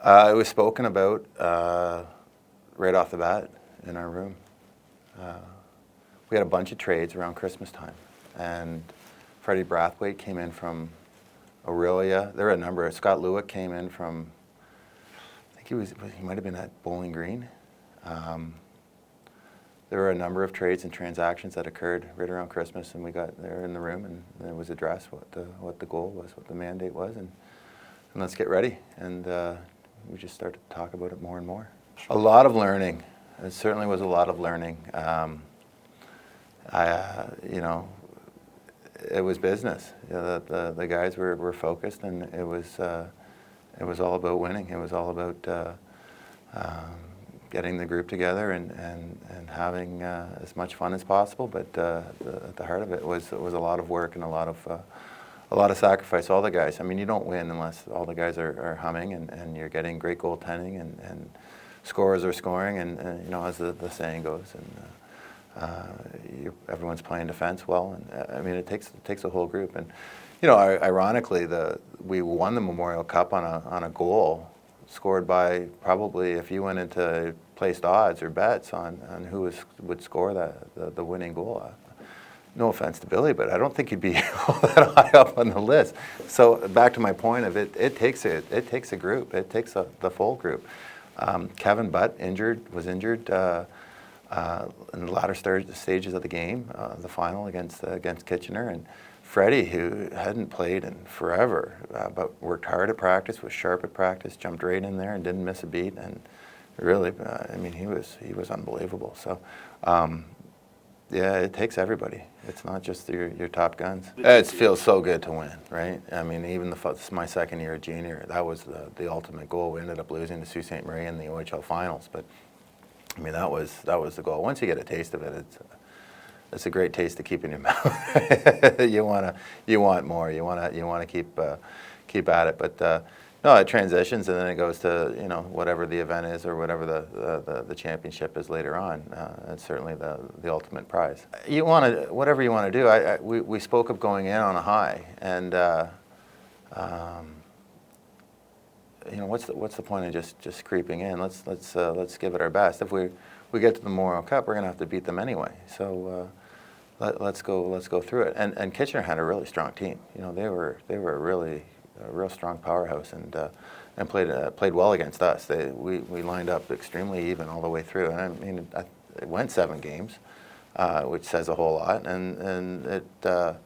It was spoken about right off the bat in our room. We had a bunch of trades around Christmas time, and Freddie Brathwaite came in from Aurelia. There were a number. Scott Lewick came in from, I think he might have been at Bowling Green. There were a number of trades and transactions that occurred right around Christmas, and we got there in the room, and it was addressed what the goal was, what the mandate was, and let's get ready. And we just started to talk about it more and more. A lot of learning. It certainly was a lot of learning. It was business. The guys were focused, and it was all about winning. It was all about getting the group together and having as much fun as possible. But at the heart of it was a lot of work and a lot of sacrifice. All the guys. I mean, you don't win unless all the guys are humming and you're getting great goaltending and scorers are scoring, and as the saying goes, and everyone's playing defense well. And I mean, it takes a whole group. And ironically, we won the Memorial Cup on a goal scored by probably, if you went into placed odds or bets on who would score the winning goal. No offense to Billy, but I don't think he'd be all that high up on the list. So back to my point of it takes a group. It takes the full group. Kevin Butt was injured in the latter stages of the game, the final against Kitchener, and Freddie, who hadn't played in forever, but worked hard at practice, was sharp at practice, jumped right in there and didn't miss a beat, and really, he was unbelievable. So, it takes everybody. It's not just your top guns. It feels so good to win, right? I mean, even my second year at junior, that was the ultimate goal. We ended up losing to Sault Ste. Marie in the OHL finals, but I mean, that was the goal. Once you get a taste of it, it's a great taste to keep in your mouth. You want more. You want to keep at it. But no, it transitions, and then it goes to whatever the event is or whatever the championship is later on. It's certainly the ultimate prize. You want to whatever you want to do. We spoke of going in on a high, and what's the point of just creeping in? Let's give it our best. If we get to the Memorial Cup, we're going to have to beat them anyway. So let's go through it. And Kitchener had a really strong team. They were really a real strong powerhouse, and played well against us. We lined up extremely even all the way through. And I mean, it went 7 games, which says a whole lot. And it the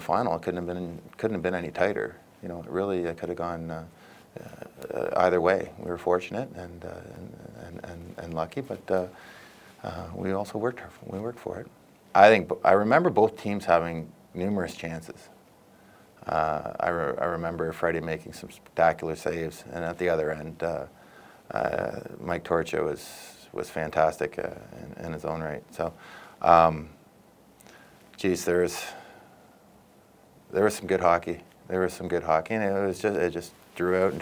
final couldn't have been any tighter. It really could have gone either way. We were fortunate and lucky, but we also worked for it. I remember both teams having numerous chances. I remember Freddie making some spectacular saves, and at the other end, Mike Torcha was fantastic in his own right. So, there was some good hockey. And it just drew out,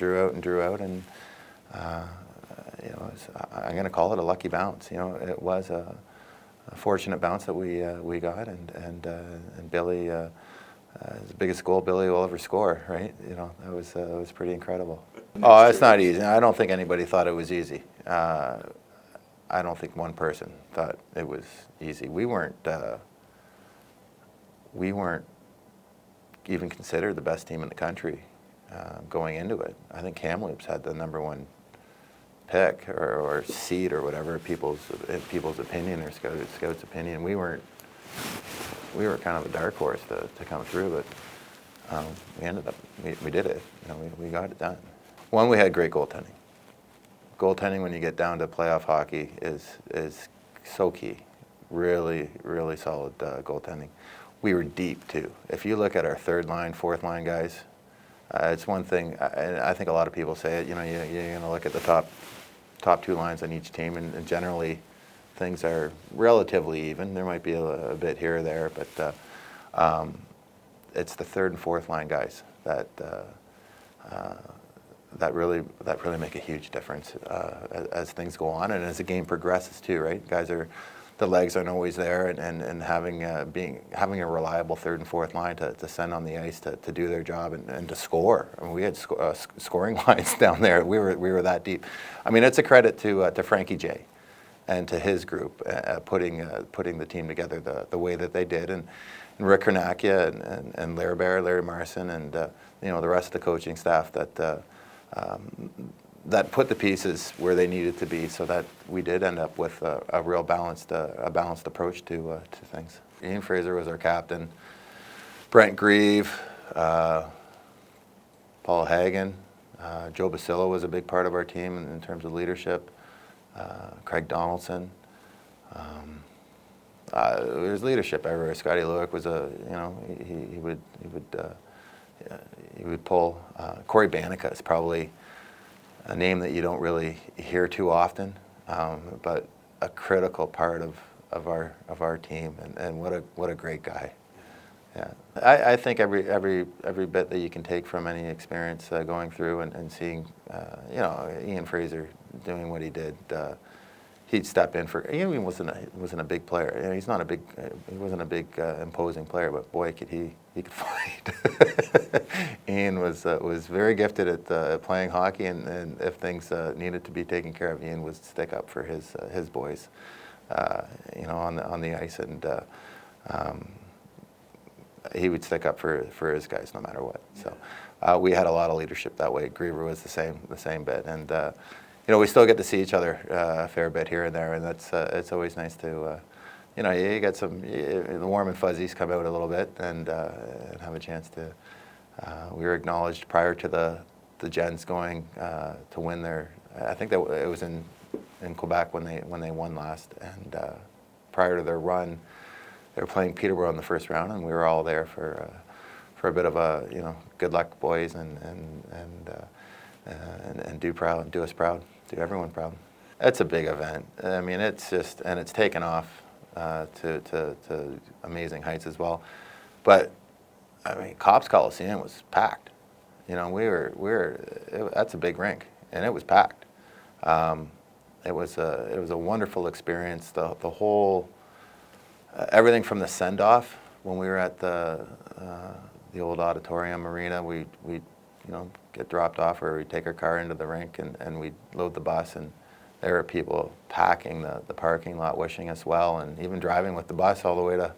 and I'm going to call it a lucky bounce. It was a fortunate bounce that we got, and Billy. The biggest goal Billy will ever score, right? That was pretty incredible. Oh, it's not easy. I don't think anybody thought it was easy. I don't think one person thought it was easy. We weren't even considered the best team in the country going into it. I think Kamloops had the #1 pick or seed or whatever, people's opinion or scouts' opinion. We were kind of a dark horse to come through, but we did it. We got it done. One, we had great goaltending. Goaltending, when you get down to playoff hockey, is so key. Really, really solid goaltending. We were deep too. If you look at our third line, fourth line guys, it's one thing. I think a lot of people say it. You're going to look at the top 2 lines on each team, and generally things are relatively even. There might be a bit here or there, but it's the third and fourth line guys that really make a huge difference as things go on and as the game progresses too. Right, guys are the legs aren't always there, and having having a reliable third and fourth line to send on the ice to do their job and to score. I mean, we had scoring lines down there. We were that deep. I mean, it's a credit to Frankie J and to his group putting the team together the way that they did, and Rick Kernakia and Larry Marson, and the rest of the coaching staff that put the pieces where they needed to be, so that we did end up with a real balanced approach to things. Ian Fraser was our captain. Brent Grieve, Paul Hagen, Joe Basillo was a big part of our team in terms of leadership. Craig Donaldson. There's leadership everywhere. Scotty Lewick was he would pull. Corey Banica is probably a name that you don't really hear too often, but a critical part of our team, and what a great guy. Yeah, I think every bit that you can take from any experience going through and seeing, Ian Fraser doing what he did. He'd step in for. He wasn't a big player. He's not a big. He wasn't a big imposing player, but boy, he could fight. Ian was very gifted at playing hockey, and if things needed to be taken care of, Ian would stick up for his boys, on the ice, and he would stick up for his guys no matter what. So we had a lot of leadership that way. Griever was the same bit, and we still get to see each other a fair bit here and there, and that's it's always nice to you get the warm and fuzzies come out a little bit, and have a chance to. We were acknowledged prior to the Gens going to win their. I think that it was in Quebec when they won last, and prior to their run, they were playing Peterborough in the first round, and we were all there for a bit of a good luck, boys, and do us proud, do everyone proud. It's a big event. I mean, it's taken off to amazing heights as well. But I mean, Copps Coliseum was packed. That's a big rink, and it was packed. It was a wonderful experience. The whole everything from the send-off when we were at the old auditorium arena, we get dropped off, or we take our car into the rink, and we load the bus, and there were people packing the parking lot, wishing us well, and even driving with the bus all the way to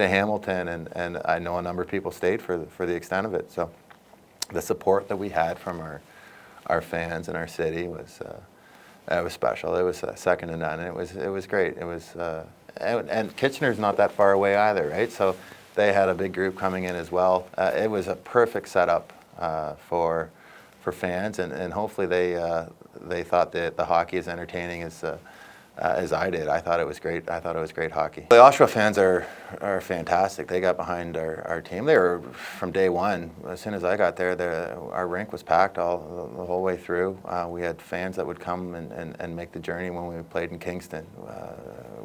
Hamilton, and I know a number of people stayed for the extent of it. So the support that we had from our fans in our city was special. It was second to none, and it was great. It was and Kitchener's not that far away either, right? So they had a big group coming in as well. It was a perfect setup for fans, and hopefully they thought that the hockey is entertaining as I did. I thought it was great. I thought it was great hockey. The Oshawa fans are fantastic. They got behind our team. They were from day one. As soon as I got there, our rink was packed the whole way through. We had fans that would come and make the journey when we played in Kingston,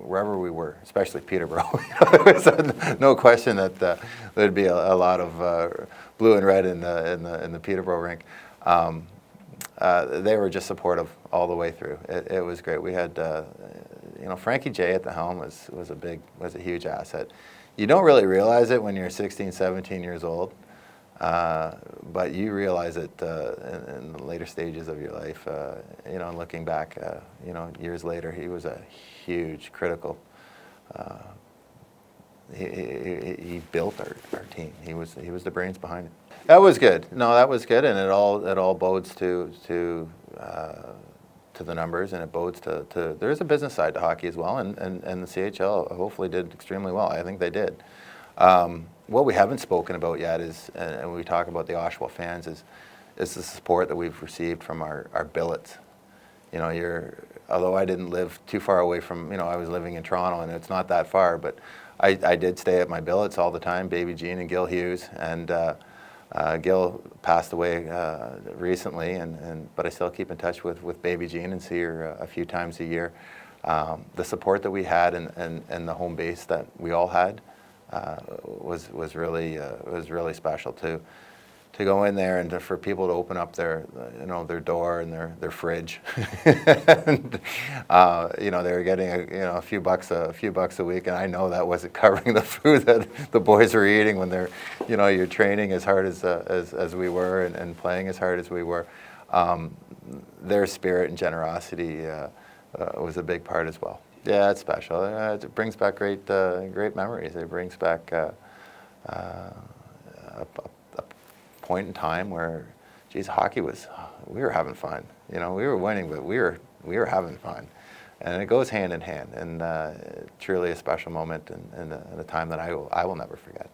wherever we were, especially Peterborough. There was no question that there'd be a lot of blue and red in the Peterborough rink. They were just supportive all the way through. It was great. We had, Frankie J at the helm was a huge asset. You don't really realize it when you're 16, 17 years old, but you realize it in the later stages of your life. Looking back, years later, he was a huge, critical. He built our team. He was the brains behind it. That was good. No, that was good, and it all bodes to the numbers, and it bodes to there is a business side to hockey as well, and the CHL hopefully did extremely well. I think they did. What we haven't spoken about yet is, and we talk about the Oshawa fans, is the support that we've received from our billets. Although I didn't live too far away from, I was living in Toronto, and it's not that far, but I did stay at my billets all the time, Baby Jean and Gil Hughes, and Gil passed away recently, but I still keep in touch with Baby Jean and see her a few times a year. The support that we had and the home base that we all had was really special to to go in there and for people to open up their their door and their fridge, and, they were getting a few bucks a week, and I know that wasn't covering the food that the boys were eating when they're you're training as hard as we were and playing as hard as we were. Their spirit and generosity was a big part as well. Yeah, it's special. It brings back great memories. It brings back a point in time where, geez, hockey we were having fun. We were winning, but we were having fun, and it goes hand in hand. And truly a special moment and a time that I will never forget.